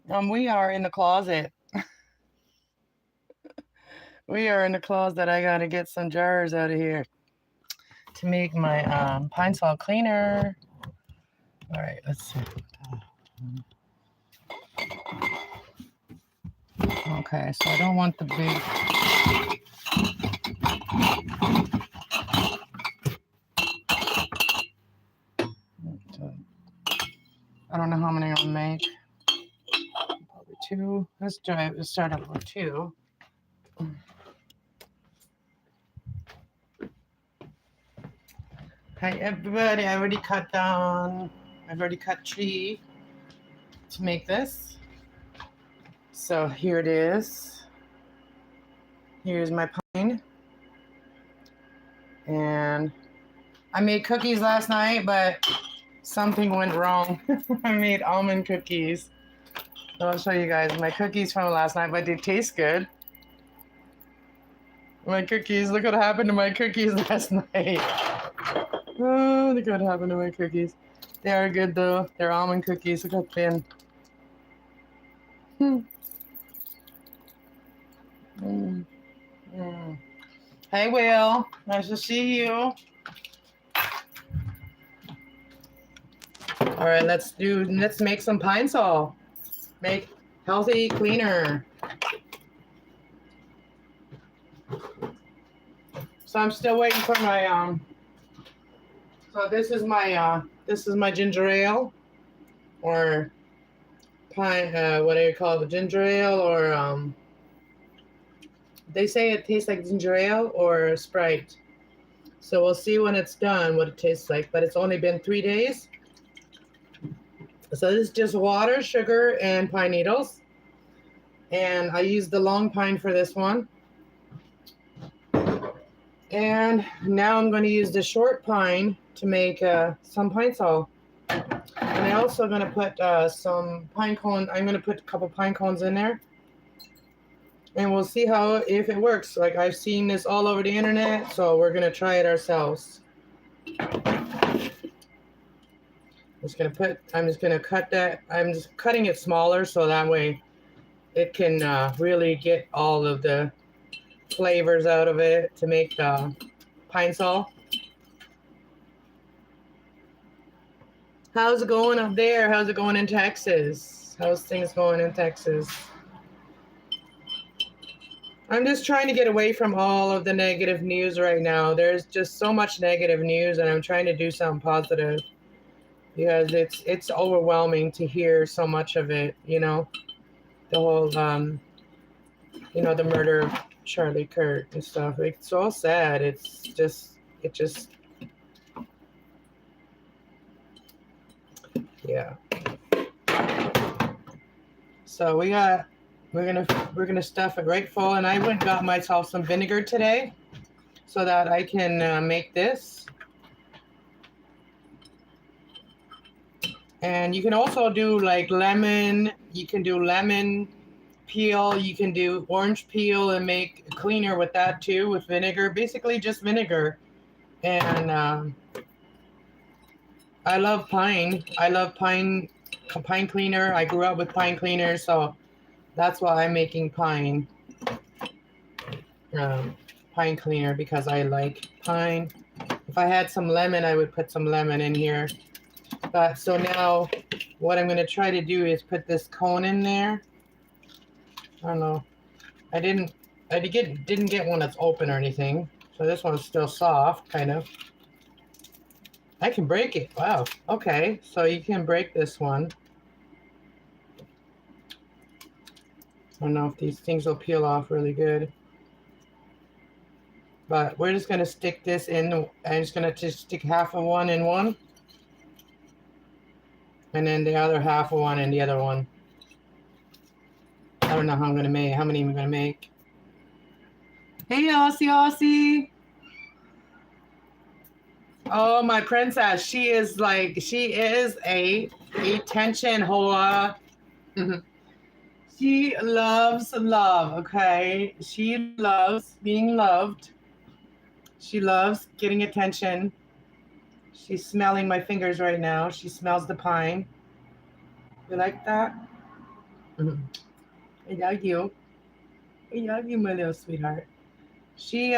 We are in the closet. We are in the closet. I gotta get some jars out of here to make my pine sol cleaner. All right, let's see. Okay, so I don't want the big. I don't know how many I'll make. Probably two. Let's try. Let's start up with two. Hi everybody. I already cut down. I've already cut tree to make this. So here it is. Here's my pine. And I made cookies last night, but something went wrong. I made almond cookies. I'll show you guys my cookies from last night, but they taste good. My cookies, look what happened to my cookies last night. Oh, look what happened to my cookies. They are good though. They're almond cookies. Look how thin. Mm. Mm. Hey, Will. Nice to see you. All right, let's make some pine sol. Make healthy cleaner. So I'm still waiting for my so this is my ginger ale, or pine what do you call it, ginger ale, or they say it tastes like ginger ale or Sprite. So we'll see when it's done what it tastes like, but it's only been 3 days. So this is just water, sugar, and pine needles. And I used the long pine for this one. And now I'm going to use the short pine to make some pine sol. And I'm also going to put some pine cone. I'm going to put a couple pine cones in there. And we'll see if it works. Like, I've seen this all over the internet, so we're going to try it ourselves. I'm just going to cut that. I'm just cutting it smaller so that way it can really get all of the flavors out of it to make the pine sol. How's it going up there? How's it going in Texas? How's things going in Texas? I'm just trying to get away from all of the negative news right now. There's just so much negative news, and I'm trying to do something positive because it's overwhelming to hear so much of it. You know, the whole the murder of Charlie Kirk and stuff. It's so sad. It just yeah. So we're gonna stuff it right full, and I went and got myself some vinegar today so that I can make this. And you can also do like lemon. You can do lemon peel. You can do orange peel and make a cleaner with that too, with vinegar. Basically, just vinegar. And I love pine. I love pine cleaner. I grew up with pine cleaner, so that's why I'm making pine cleaner, because I like pine. If I had some lemon, I would put some lemon in here. But so now what I'm going to try to do is put this cone in there. I don't know. I didn't get one that's open or anything. So this one's still soft, kind of. I can break it. Wow. Okay. So you can break this one. I don't know if these things will peel off really good. But we're just going to stick this in. I'm just going to just stick half of one in one. And then the other half of one in the other one. I don't know how many I'm going to make. Hey, Aussie. Oh, my princess. She is a attention whore. She loves love, okay? She loves being loved. She loves getting attention. She's smelling my fingers right now. She smells the pine. You like that? Mhm. I love you. I love you, my little sweetheart. She's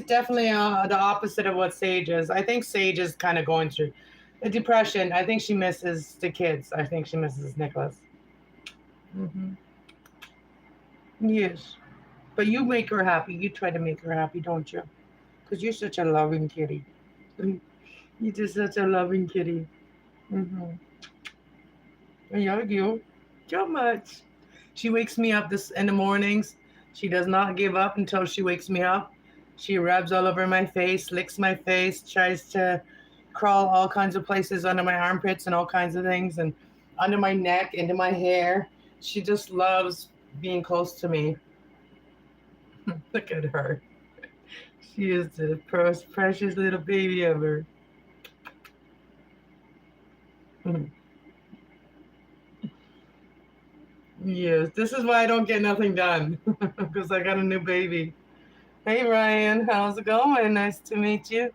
definitely the opposite of what Sage is. I think Sage is kind of going through a depression. I think she misses the kids. I think she misses Nicholas. Hmm. Yes, but you make her happy. You try to make her happy, don't you? Because you're such a loving kitty. You're just such a loving kitty. Mm-hmm. I love you so much. She wakes me up this in the mornings. She does not give up until she wakes me up. She rubs all over my face, licks my face, tries to crawl all kinds of places under my armpits and all kinds of things, and under my neck, into my hair. She just loves being close to me. Look at her. She is the most precious little baby ever. Yes, this is why I don't get nothing done because I got a new baby. Hey Ryan, how's it going? Nice to meet you.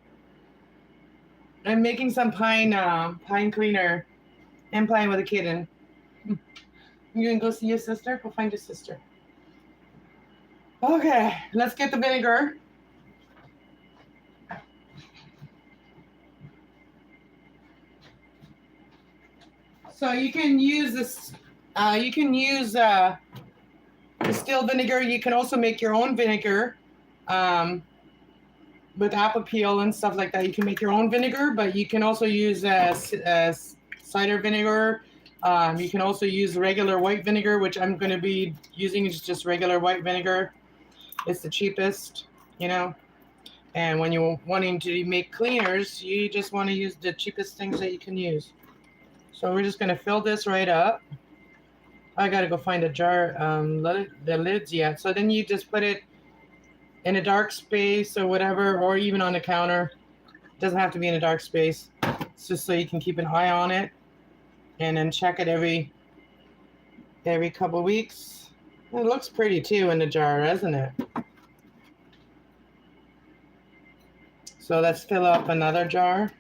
I'm making some pine cleaner and playing with a kitten. You gonna go see your sister? Go find your sister. Okay, let's get the vinegar. So you can use this. You can use distilled vinegar. You can also make your own vinegar. Um, with apple peel and stuff like that. You can make your own vinegar, but you can also use cider vinegar. You can also use regular white vinegar, which I'm going to be using is just regular white vinegar. It's the cheapest, you know. And when you're wanting to make cleaners, you just want to use the cheapest things that you can use. So we're just going to fill this right up. I got to go find a jar. The lid's yet. So then you just put it in a dark space or whatever, or even on the counter. It doesn't have to be in a dark space. It's just so you can keep an eye on it and then check it every couple weeks. It looks pretty too in the jar, doesn't it? So let's fill up another jar.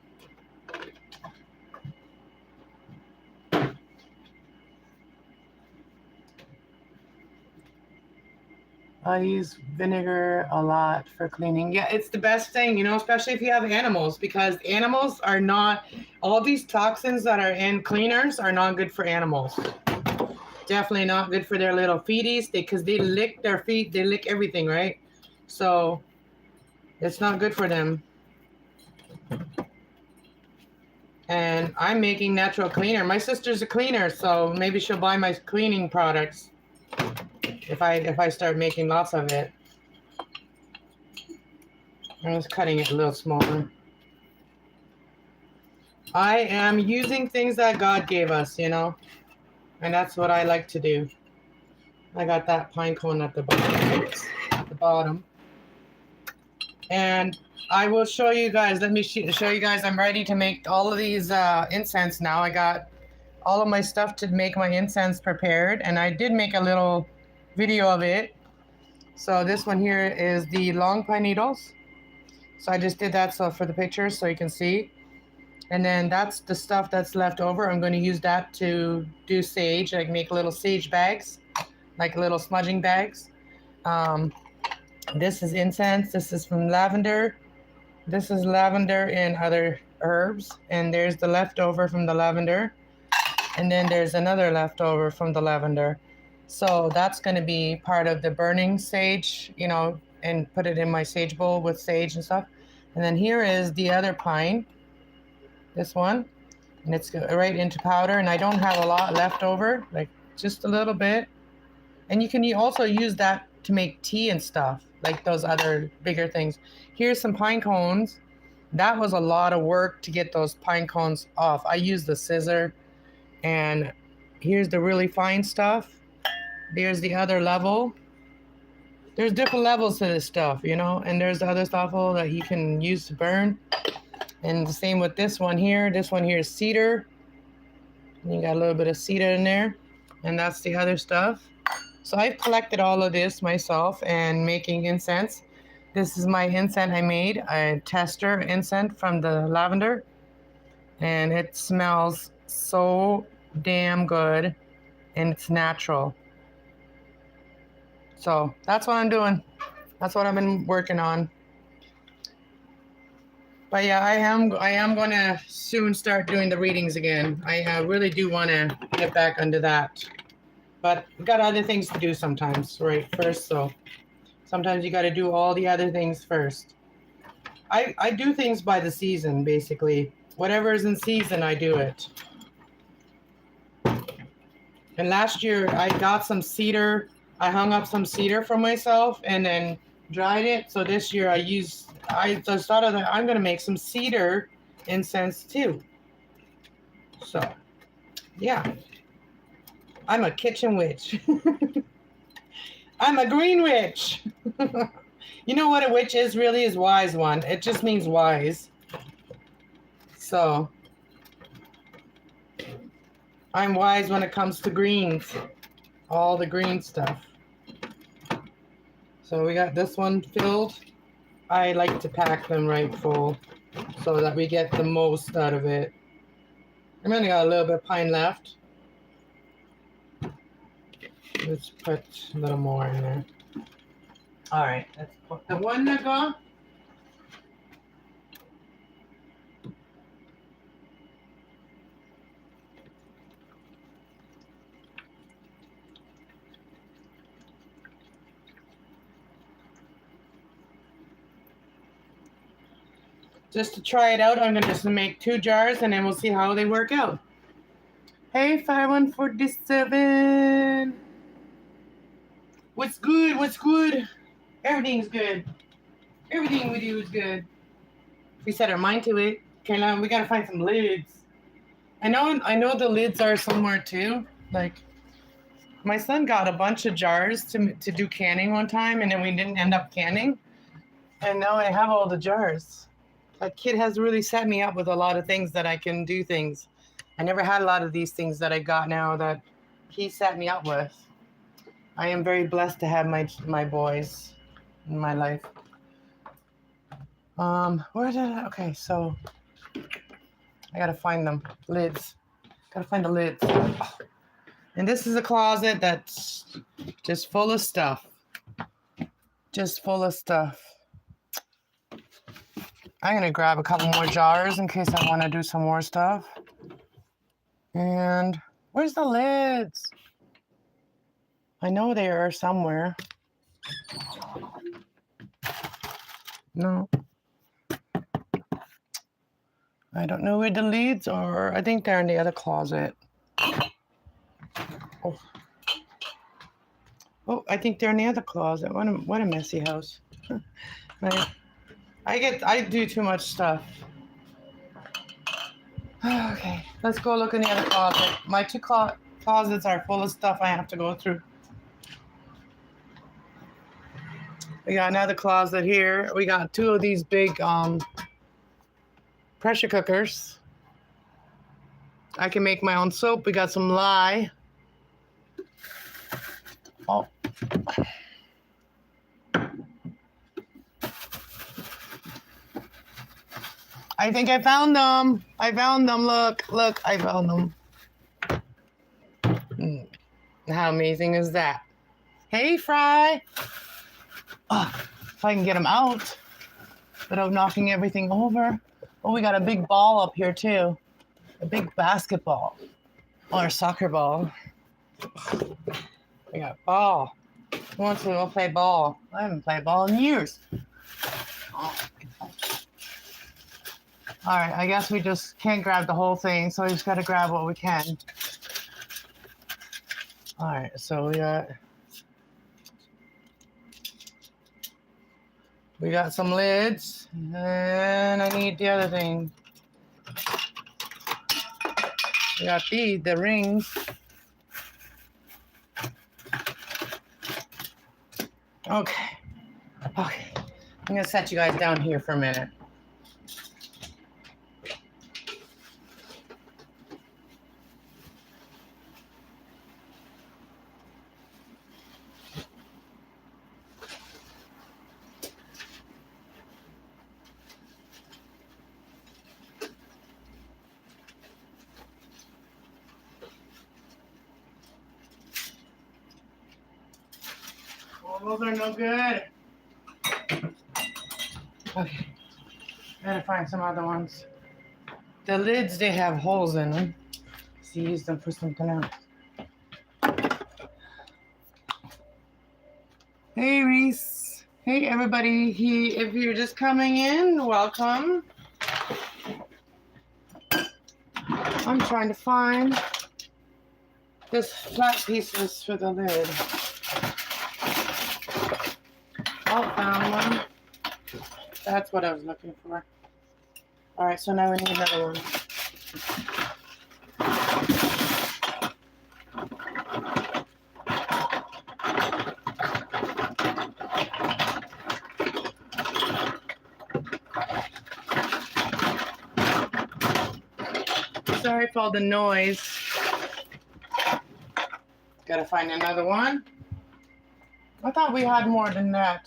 I use vinegar a lot for cleaning. Yeah, it's the best thing, you know, especially if you have animals, because animals are not, all these toxins that are in cleaners are not good for animals. Definitely not good for their little feeties because they lick their feet, they lick everything, right? So it's not good for them. And I'm making natural cleaner. My sister's a cleaner, so maybe she'll buy my cleaning products if I start making lots of it. I'm just cutting it a little smaller. I am using things that God gave us, you know, and that's what I like to do. I got that pine cone at the bottom. And I will show you guys. Let me show you guys. I'm ready to make all of these incense now. I got all of my stuff to make my incense prepared, and I did make a little video of it. So this one here is the long pine needles. So I just did that so for the pictures so you can see. And then that's the stuff that's left over. I'm going to use that to do sage, like make little sage bags, like little smudging bags. This is incense. This is from lavender. This is lavender and other herbs. And there's the leftover from the lavender. And then there's another leftover from the lavender. So that's going to be part of the burning sage, you know, and put it in my sage bowl with sage and stuff. And then here is the other pine, this one, and it's right into powder. And I don't have a lot left over, like just a little bit. And you can also use that to make tea and stuff, like those other bigger things. Here's some pine cones. That was a lot of work to get those pine cones off. I used the scissor. And here's the really fine stuff. There's the other level. There's different levels to this stuff, you know, and there's the other stuff that you can use to burn. And the same with this one here. This one here is cedar. And you got a little bit of cedar in there. And that's the other stuff. So I've collected all of this myself and making incense. This is my incense I made, a tester incense from the lavender. And it smells so damn good. and it's natural. So that's what I'm doing. That's what I've been working on. But yeah, I am going to soon start doing the readings again. I really do want to get back under that. But got other things to do sometimes, right? First, so sometimes you got to do all the other things first. I do things by the season, basically. Whatever is in season, I do it. And last year, I got some cedar. I hung up some cedar for myself and then dried it. So this year, I just thought of that. I'm going to make some cedar incense too. So, yeah. I'm a kitchen witch. I'm a green witch. You know what a witch is really? Is wise one. It just means wise. So I'm wise when it comes to greens. All the green stuff. So we got this one filled. I like to pack them right full so that we get the most out of it. I'm only got a little bit of pine left. Let's put a little more in there. All right, let's put the one that go. Just to try it out, I'm going to just make 2 jars and then we'll see how they work out. Hey, 5147. What's good? What's good? Everything's good. Everything we do is good. We set our mind to it. Okay, now we got to find some lids. I know the lids are somewhere too. Like, my son got a bunch of jars to do canning one time and then we didn't end up canning. And now I have all the jars. That kid has really set me up with a lot of things that I can do things. I never had a lot of these things that I got now that he set me up with. I am very blessed to have my boys in my life. Where did I? Okay, so I gotta find them lids. Gotta find the lids. Oh. And this is a closet that's just full of stuff. Just full of stuff. I'm gonna grab a couple more jars in case I want to do some more stuff. And where's the lids? I know they are somewhere. No. I don't know where the lids are. I think they're in the other closet. Oh. Oh, I think they're in the other closet. What a messy house. I do too much stuff. Okay, let's go look in the other closet. My 2 closets are full of stuff I have to go through. We got another closet here. We got 2 of these big pressure cookers. I can make my own soap. We got some lye. Oh. I think I found them. I found them. Look, I found them. How amazing is that? Hey, Fry. Oh, if I can get them out without knocking everything over. Oh, we got a big ball up here, too. A big basketball. Or a soccer ball. We got ball. Who wants to go play ball? I haven't played ball in years. All right, I guess we just can't grab the whole thing, so we just got to grab what we can. All right, so we got some lids, and I need the other thing. We got the rings. Okay. I'm gonna set you guys down here for a minute. those are no good. Okay, gotta find some other ones. The lids, they have holes in them. So use them for something else. Hey, Reese. Hey, everybody. If you're just coming in, welcome. I'm trying to find this flat pieces for the lid. Oh, found one. That's what I was looking for. All right, so now we need another one. Sorry for all the noise. Gotta find another one. I thought we had more than that.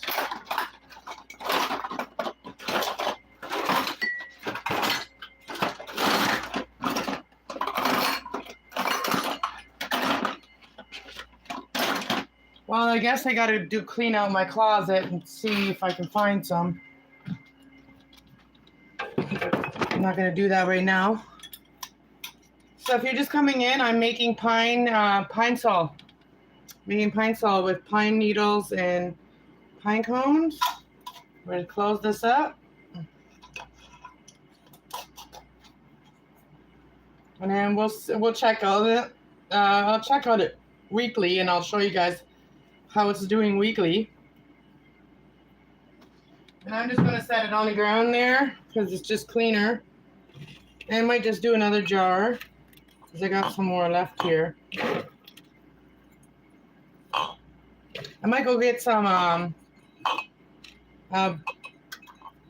Well, I guess I gotta clean out my closet and see if I can find some. I'm not gonna do that right now. So if you're just coming in, I'm making pine saul. Making pine saul with pine needles and pine cones. We're gonna close this up. And then we'll check out it. I'll check out it weekly, and I'll show you guys how it's doing weekly. And I'm just gonna set it on the ground there because it's just cleaner. And I might just do another jar because I got some more left here. I might go get some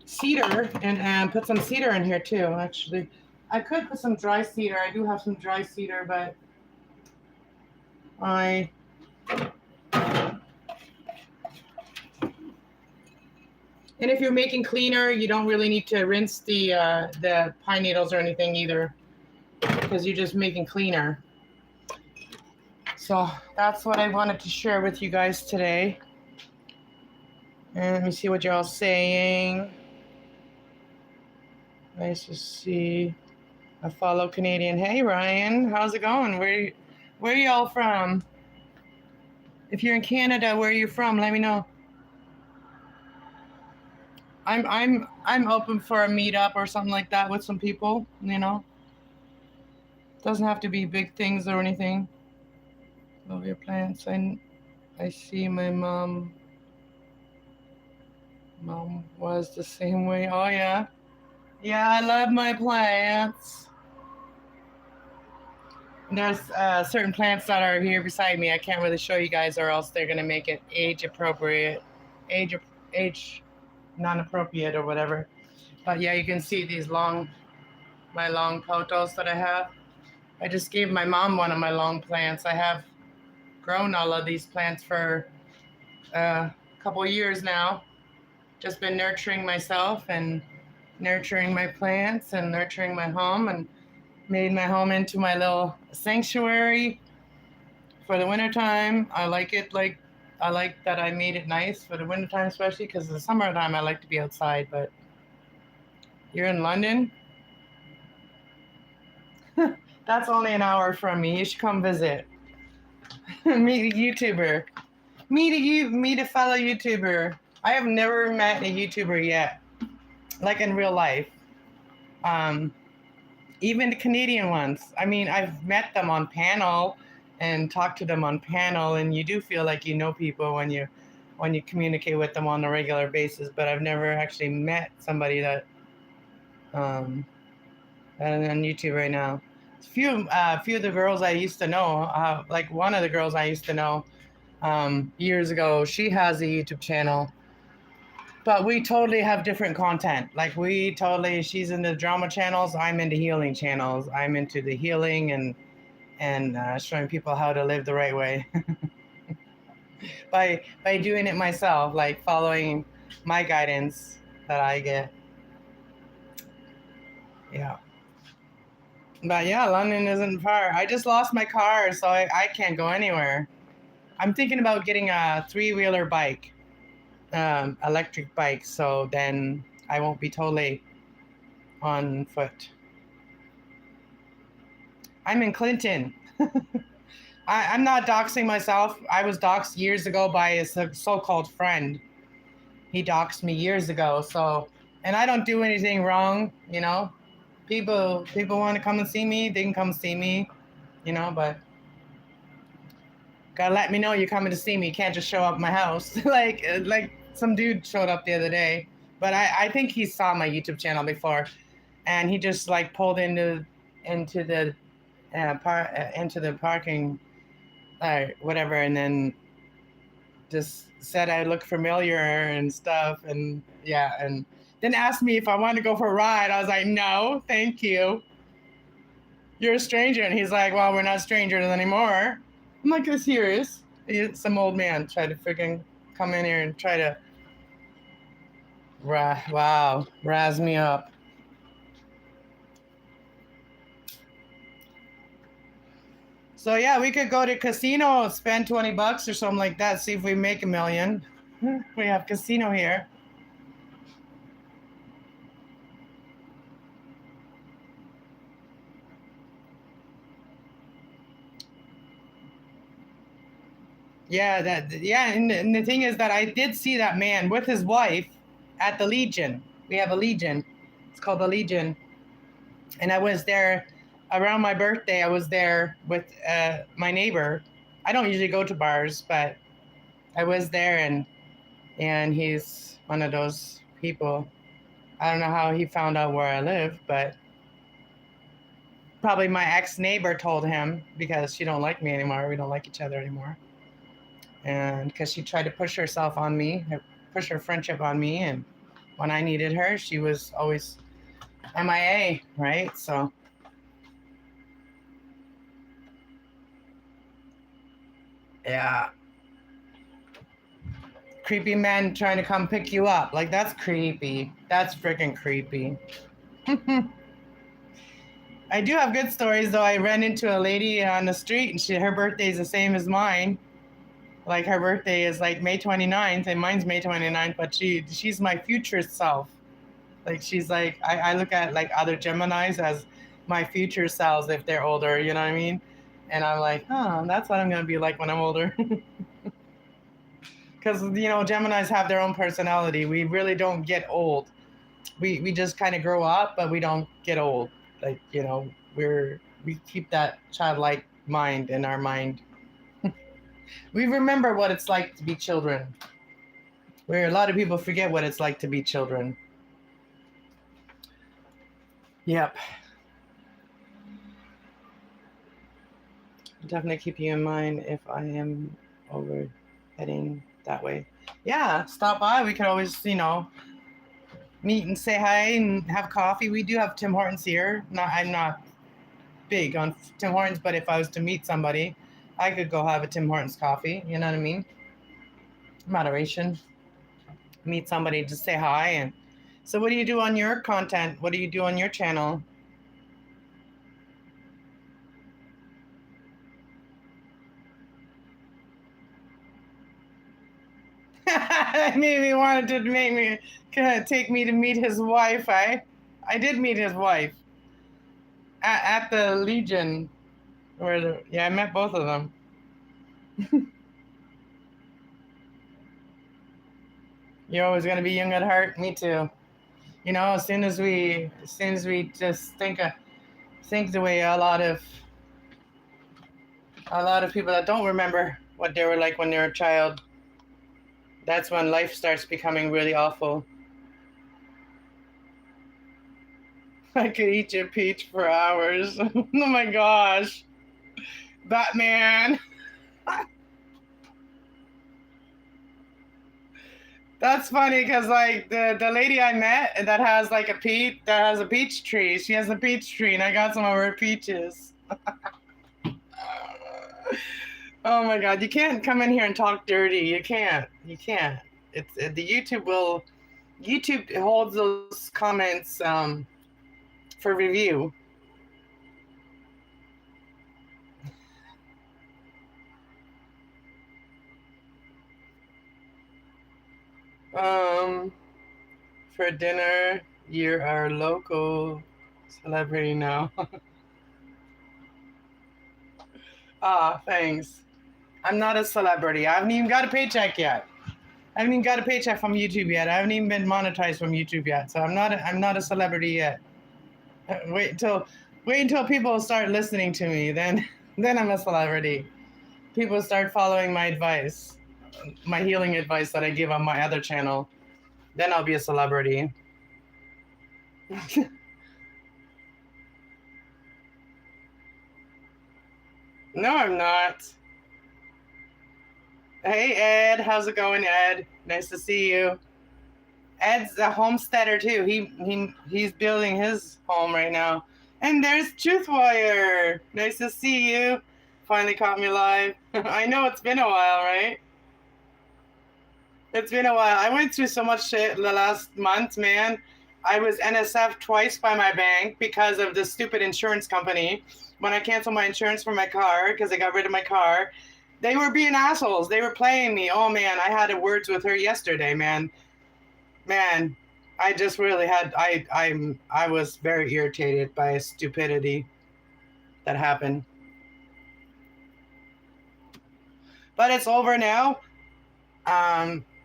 cedar and put some cedar in here too. Actually, I could put some dry cedar. I do have some dry cedar, but and if you're making cleaner, you don't really need to rinse the pine needles or anything either, because you're just making cleaner. So that's what I wanted to share with you guys today. And let me see what y'all saying. Nice to see a fellow Canadian. Hey Ryan, how's it going? Where y'all from? If you're in Canada, where are you from? Let me know. I'm open for a meetup or something like that with some people, you know. Doesn't have to be big things or anything. Love your plants. I see my mom was the same way. Oh yeah. Yeah, I love my plants. There's certain plants that are here beside me. I can't really show you guys, or else they're gonna make it age appropriate, age non-appropriate or whatever. But yeah, you can see these my long potos that I have. I just gave my mom one of my long plants. I have grown all of these plants for a couple of years now. Just been nurturing myself and nurturing my plants and nurturing my home, and made my home into my little sanctuary for the wintertime. I like that I made it nice for the wintertime, especially because in the summertime I like to be outside. But you're in London? That's only an hour from me. You should come visit. Meet a YouTuber. Meet a fellow YouTuber. I have never met a YouTuber yet, like in real life. Even the Canadian ones. I mean, I've met them on panel and talked to them on panel, and you do feel like you know people when you communicate with them on a regular basis. But I've never actually met somebody that on YouTube right now. Few of the girls I used to know, like one of the girls I used to know years ago, she has a YouTube channel, but we totally have different content. Like she's in the drama channels, I'm into healing channels. I'm into the healing and showing people how to live the right way by doing it myself, like following my guidance that I get. Yeah. But yeah, London isn't far. I just lost my car, so I can't go anywhere. I'm thinking about getting a 3-wheeler bike, electric bike, so then I won't be totally on foot. I'm in Clinton. I'm not doxing myself. I was doxed years ago by a so-called friend. He doxed me years ago. So, and I don't do anything wrong, you know. People want to come and see me, they can come see me, you know. But gotta let me know you're coming to see me. You can't just show up at my house like some dude showed up the other day. But I think he saw my YouTube channel before, and he just like pulled into the into the parking whatever, and then just said I look familiar and stuff, and yeah, and then asked me if I wanted to go for a ride. I was like, no, thank you. You're a stranger. And he's like, well, we're not strangers anymore. I'm like, this here is. Some old man tried to freaking come in here and try to, razz me up. So yeah, we could go to casino, spend $20 or something like that, see if we make $1 million. We have casino here. Yeah, and the thing is that I did see that man with his wife at the Legion. We have a Legion. It's called the Legion. And I was there around my birthday. I was there with my neighbor. I don't usually go to bars, but I was there, and he's one of those people. I don't know how he found out where I live, but probably my ex neighbor told him because she don't like me anymore. We don't like each other anymore. And because she tried to push herself on me, push her friendship on me, and when I needed her, she was always MIA, right? So yeah, creepy men trying to come pick you up, like that's creepy. That's freaking creepy. I do have good stories though. I ran into a lady on the street, and her birthday is the same as mine. Like her birthday is like May 29th, and mine's May 29th, but she's my future self. Like she's like I look at like other Geminis as my future selves if they're older, you know what I mean? And I'm like, that's what I'm gonna be like when I'm older. Because Geminis have their own personality. We really don't get old. We just kind of grow up, but we don't get old. Like we keep that childlike mind in our mind. We remember what it's like to be children. Where a lot of people forget what it's like to be children. Yep. Definitely keep you in mind if I am over heading that way. Yeah, stop by. We could always, meet and say hi and have coffee. We do have Tim Hortons here. I'm not big on Tim Hortons, but if I was to meet somebody, I could go have a Tim Hortons coffee. You know what I mean? Moderation. Meet somebody, just say hi. And so, what do you do on your content? What do you do on your channel? Maybe he wanted to take me to meet his wife. I did meet his wife at the Legion. I met both of them. You're always gonna be young at heart. Me too. As soon as we just think the way a lot of people that don't remember what they were like when they were a child, that's when life starts becoming really awful. I could eat your peach for hours. Oh my gosh. Batman. That's funny because like the lady I met that has like a peach tree. She has a peach tree, and I got some of her peaches. Oh my God! You can't come in here and talk dirty. You can't. You can't. The YouTube holds those comments for review. Um, for dinner, you're our local celebrity now. Ah, thanks. I'm not a celebrity. I haven't even got a paycheck yet. I haven't even got a paycheck from YouTube yet. I haven't even been monetized from YouTube yet. So I'm not a celebrity yet. Wait until people start listening to me. Then then I'm a celebrity. People start following my advice, my healing advice that I give on my other channel. Then I'll be a celebrity. No, I'm not. Hey Ed, how's it going, Ed? Nice to see you. Ed's a homesteader too. He's building his home right now. And there's Truthwire. Nice to see you. Finally caught me live. I know it's been a while, right? It's been a while. I went through so much shit the last month, man. I was NSF twice by my bank because of the stupid insurance company. When I canceled my insurance for my car because I got rid of my car, they were being assholes. They were playing me. Oh man, I had words with her yesterday, man. Man, I just really had I was very irritated by stupidity that happened. But it's over now.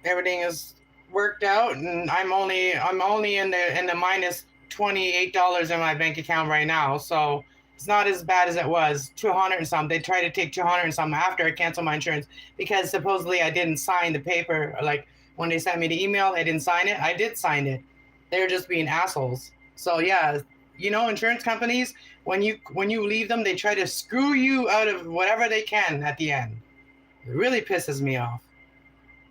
Everything is worked out, and I'm only in the minus $28 in my bank account right now. So it's not as bad as it was. 200 and some. They tried to take 200 and some after I canceled my insurance because supposedly I didn't sign the paper. Like when they sent me the email, I didn't sign it. I did sign it. They're just being assholes. So yeah, insurance companies, when you leave them, they try to screw you out of whatever they can at the end. It really pisses me off.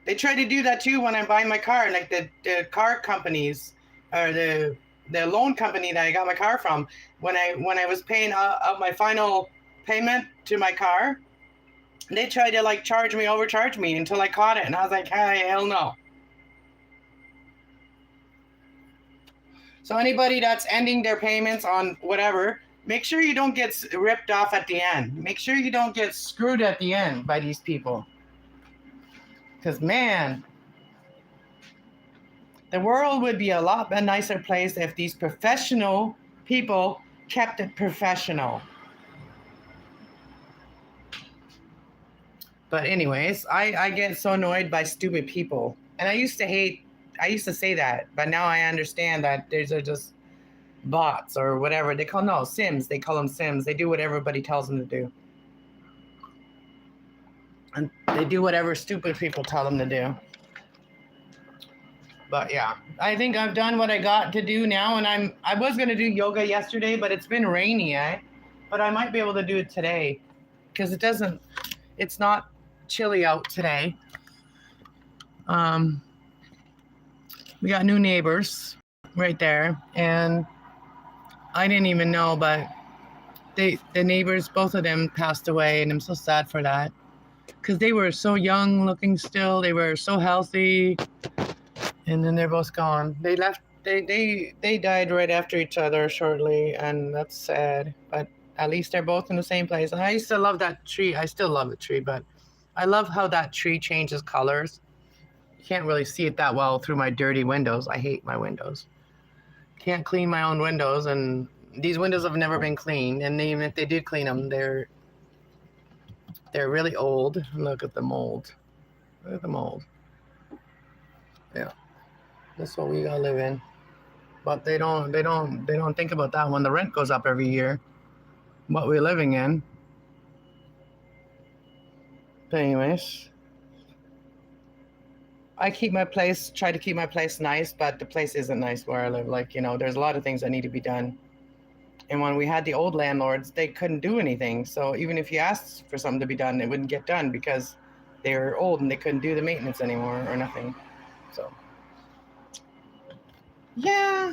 They try to do that too when I'm buying my car. Like the car companies or the loan company that I got my car from, when I was paying out my final payment to my car, they tried to like overcharge me until I caught it, and I was like, hey, hell no. So anybody that's ending their payments on whatever, make sure you don't get ripped off at the end. Make sure you don't get screwed at the end by these people. Because man, the world would be a lot nicer place if these professional people kept it professional. But anyways, I get so annoyed by stupid people. And I used to say that, but now I understand that these are just bots or whatever. Sims. They call them Sims. They do what everybody tells them to do. And they do whatever stupid people tell them to do. But yeah, I think I've done what I got to do now, and I was gonna do yoga yesterday, but it's been rainy, but I might be able to do it today because it's not chilly out today. We got new neighbors right there, and I didn't even know, but the neighbors, both of them passed away, and I'm so sad for that because they were so young looking still. They were so healthy. And then they're both gone. They left. They died right after each other shortly, and that's sad. But at least they're both in the same place. And I used to love that tree. I still love the tree, but I love how that tree changes colors. You can't really see it that well through my dirty windows. I hate my windows. Can't clean my own windows, and these windows have never been cleaned. And even if they did clean them, they're really old. Look at the mold. Look at the mold. Yeah. That's what we gotta live in. But they don't think about that when the rent goes up every year. What we're living in. But anyways, I try to keep my place nice, but the place isn't nice where I live. Like, there's a lot of things that need to be done. And when we had the old landlords, they couldn't do anything. So even if you asked for something to be done, it wouldn't get done because they were old and they couldn't do the maintenance anymore or nothing. So yeah,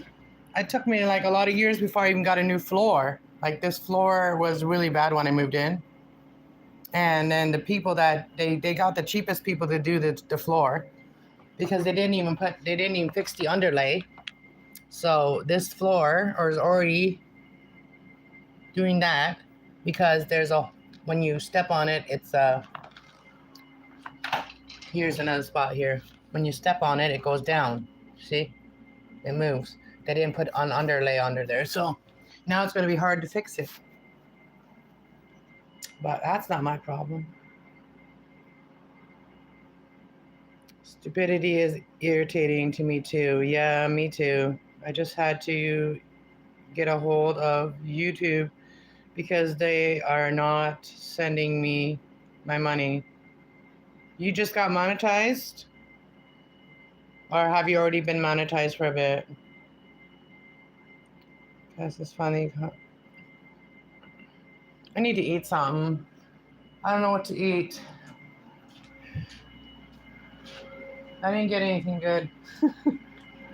it took me like a lot of years before I even got a new floor. Like this floor was really bad when I moved in. And then the people that they got the cheapest people to do the floor because they didn't even fix the underlay. So this floor is already doing that because when you step on it, here's another spot here. When you step on it, it goes down. See? It moves. They didn't put an underlay under there. So now it's going to be hard to fix it. But that's not my problem. Stupidity is irritating to me too. Yeah, me too. I just had to get a hold of YouTube because they are not sending me my money. You just got monetized? Or have you already been monetized for a bit? This is funny. I need to eat something. I don't know what to eat. I didn't get anything good.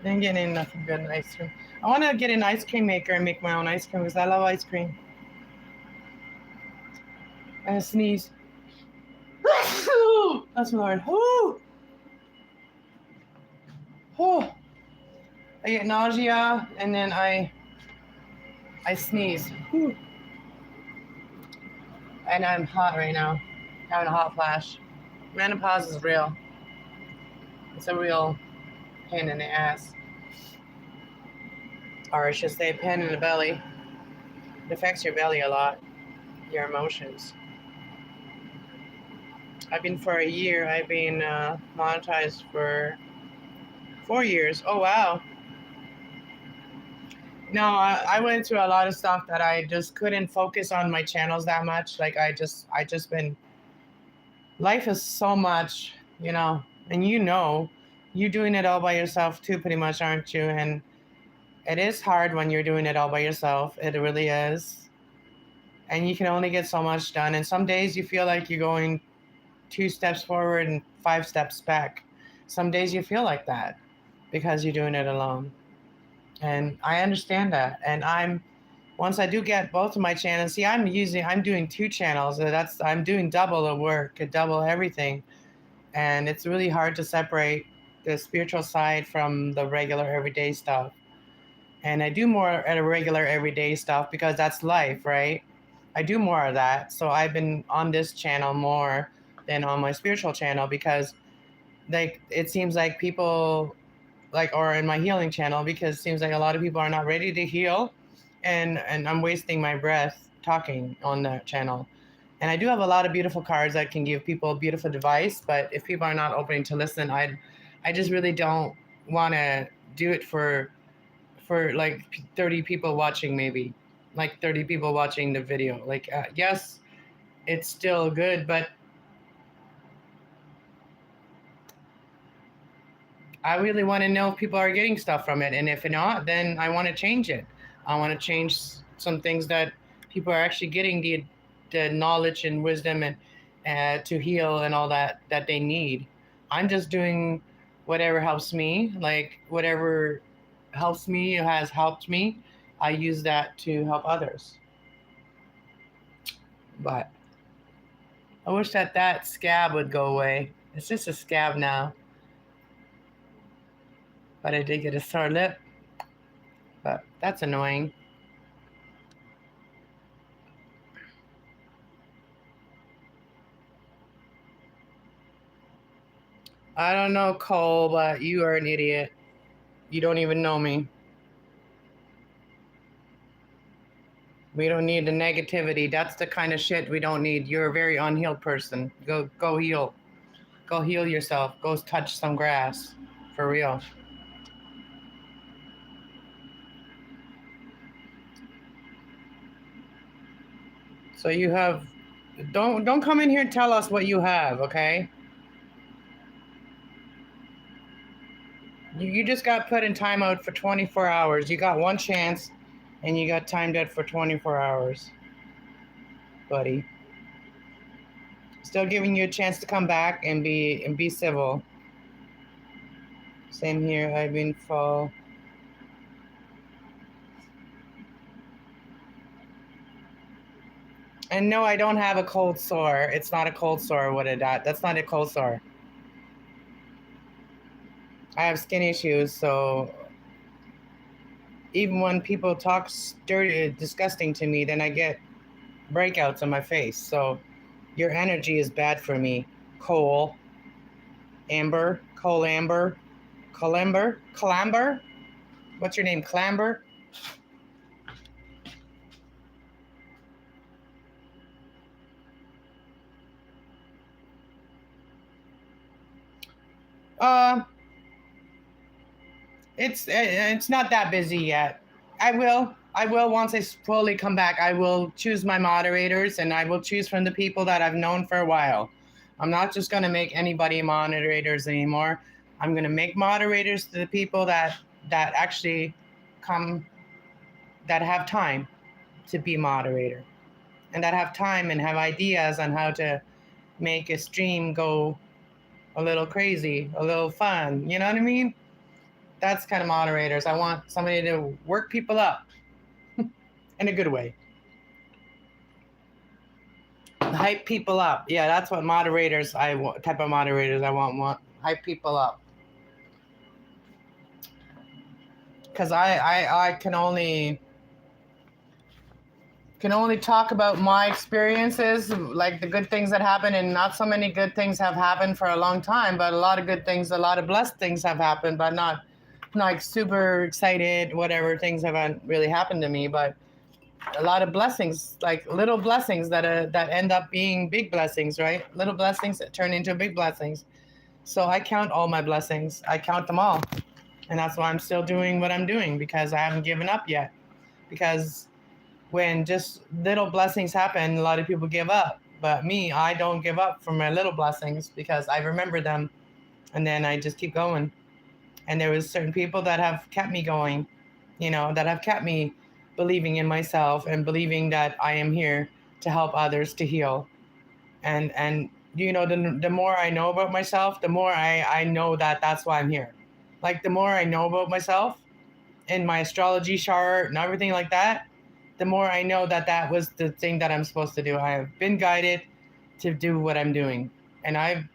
Didn't get nothing good in ice cream. I want to get an ice cream maker and make my own ice cream because I love ice cream. And a sneeze. That's my Lord. I get nausea and then I sneeze. And I'm hot right now. Having a hot flash. Menopause is real. It's a real pain in the ass. Or I should say pain in the belly. It affects your belly a lot. Your emotions. I've been monetized for 4 years. Oh, wow. No, I went through a lot of stuff that I just couldn't focus on my channels that much. Like I just been, life is so much, and you're doing it all by yourself too, pretty much, aren't you? And it is hard when you're doing it all by yourself. It really is. And you can only get so much done. And some days you feel like you're going 2 steps forward and 5 steps back. Some days you feel like that because you're doing it alone. And I understand that. And once I do get both of my channels, see, I'm doing 2 channels. I'm doing double the work, double everything. And it's really hard to separate the spiritual side from the regular everyday stuff. And I do more at a regular everyday stuff because that's life, right? I do more of that. So I've been on this channel more than on my spiritual channel because it seems like people or in my healing channel, because it seems like a lot of people are not ready to heal, and I'm wasting my breath talking on that channel. And I do have a lot of beautiful cards that can give people beautiful advice, but if people are not open to listen, I just really don't want to do it for like 30 people watching, maybe like 30 people watching the video. Yes, it's still good, but I really want to know if people are getting stuff from it. And if not, then I want to change it. I want to change some things that people are actually getting the knowledge and wisdom and to heal and all that they need. I'm just doing whatever helps me, whatever helps me has helped me. I use that to help others. But I wish that scab would go away. It's just a scab now. But I did get a sore lip. But that's annoying. I don't know, Cole, but you are an idiot. You don't even know me. We don't need the negativity. That's the kind of shit we don't need. You're a very unhealed person. Go heal. Go heal yourself. Go touch some grass. For real. So you have... Don't come in here and tell us what you have, okay? You just got put in timeout for 24 hours. You got one chance, and you got timed out for 24 hours. Buddy. Still giving you a chance to come back and be civil. Same here. I've been full. And no, I don't have a cold sore. It's not a cold sore. That's not a cold sore. I have skin issues, so even when people talk dirty, disgusting to me, then I get breakouts on my face. So your energy is bad for me, Cole. Amber, Clamber. What's your name, Clamber? Uh, it's not that busy yet. I will once I fully come back. I will choose my moderators, and I will choose from the people that I've known for a while. I'm not just going to make anybody moderators anymore. I'm going to make moderators to the people that actually come, that have time to be moderator, and that have time and have ideas on how to make a stream go a little crazy, a little fun. You know what I mean? That's kind of moderators. I want somebody to work people up in a good way. Hype people up. Yeah, that's what moderators I want. Type of moderators I want hype people up. Because I can only talk about my experiences, like the good things that happen, and not so many good things have happened for a long time, but a lot of good things, a lot of blessed things have happened, but not like super excited, whatever things haven't really happened to me, but a lot of blessings, like little blessings that end up being big blessings, right? Little blessings that turn into big blessings. So I count all my blessings. I count them all. And that's why I'm still doing what I'm doing, because I haven't given up yet. Because when just little blessings happen, a lot of people give up. But me, I don't give up from my little blessings, because I remember them, and then I just keep going. And there was certain people that have kept me going, that have kept me believing in myself and believing that I am here to help others to heal. And the more I know about myself, the more I know that that's why I'm here. Like, the more I know about myself in my astrology chart and everything like that, the more I know that that was the thing that I'm supposed to do. I have been guided to do what I'm doing. And I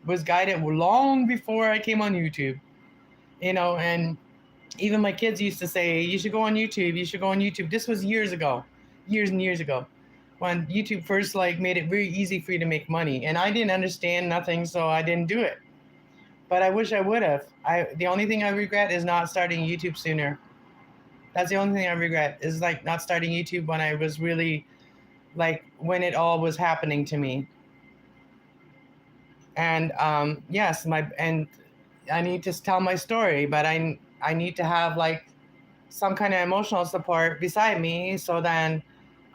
was guided long before I came on YouTube, and even my kids used to say, you should go on YouTube, you should go on YouTube. This was years ago, years and years ago, when YouTube first made it very easy for you to make money. And I didn't understand nothing, so I didn't do it. But I wish I would have. The only thing I regret is not starting YouTube sooner. That's the only thing I regret, is not starting YouTube when I was really when it all was happening to me. And yes, and I need to tell my story, but I need to have some kind of emotional support beside me, so then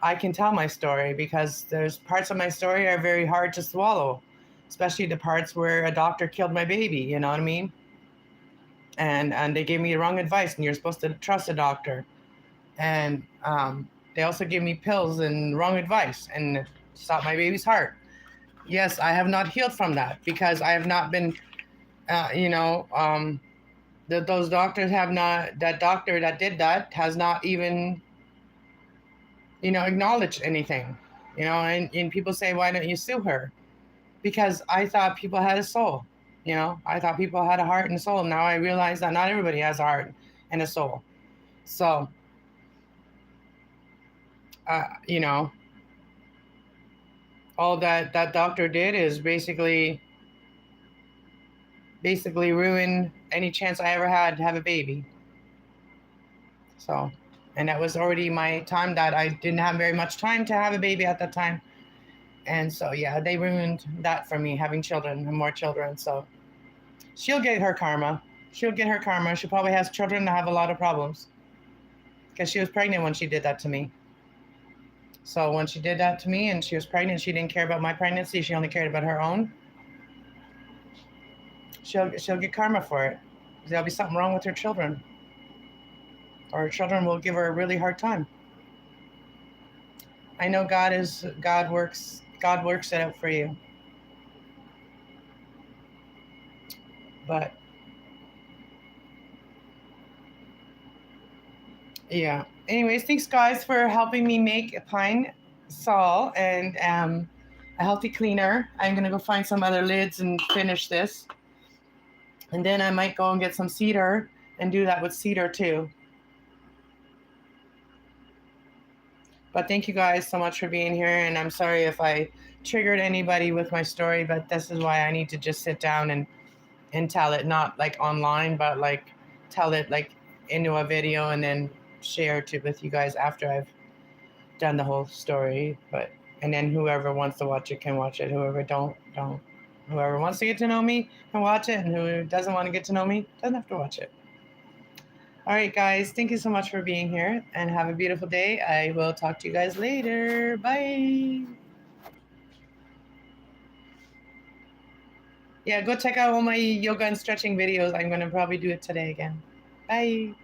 I can tell my story, because there's parts of my story are very hard to swallow, especially the parts where a doctor killed my baby, you know what I mean? And they gave me the wrong advice, and you're supposed to trust a doctor. And they also gave me pills and wrong advice, and it stopped my baby's heart. Yes, I have not healed from that, because I have not been, those doctors have not, that doctor that did that has not even, acknowledged anything, and people say, why don't you sue her? Because I thought people had a soul, I thought people had a heart and a soul. Now I realize that not everybody has a heart and a soul. So, all that doctor did is basically ruin any chance I ever had to have a baby. So, and that was already my time, that I didn't have very much time to have a baby at that time. And so, yeah, they ruined that for me, having children and more children. So she'll get her karma. She probably has children that have a lot of problems, because she was pregnant when she did that to me. So when she did that to me and she was pregnant, she didn't care about my pregnancy. She only cared about her own. She'll get karma for it. There'll be something wrong with her children, or her children will give her a really hard time. I know God works it out for you. But yeah. Anyways, thanks guys for helping me make a pine saul and a healthy cleaner. I'm gonna go find some other lids and finish this. And then I might go and get some cedar and do that with cedar too. But thank you guys so much for being here. And I'm sorry if I triggered anybody with my story, but this is why I need to just sit down and and tell it, not like online, but like tell it like into a video and then share it with you guys after I've done the whole story. But and then whoever wants to watch it can watch it. Whoever don't. Whoever wants to get to know me can watch it, and who doesn't want to get to know me doesn't have to watch it. All right, guys. Thank you so much for being here, and have a beautiful day. I will talk to you guys later. Bye. Yeah, go check out all my yoga and stretching videos. I'm going to probably do it today again. Bye.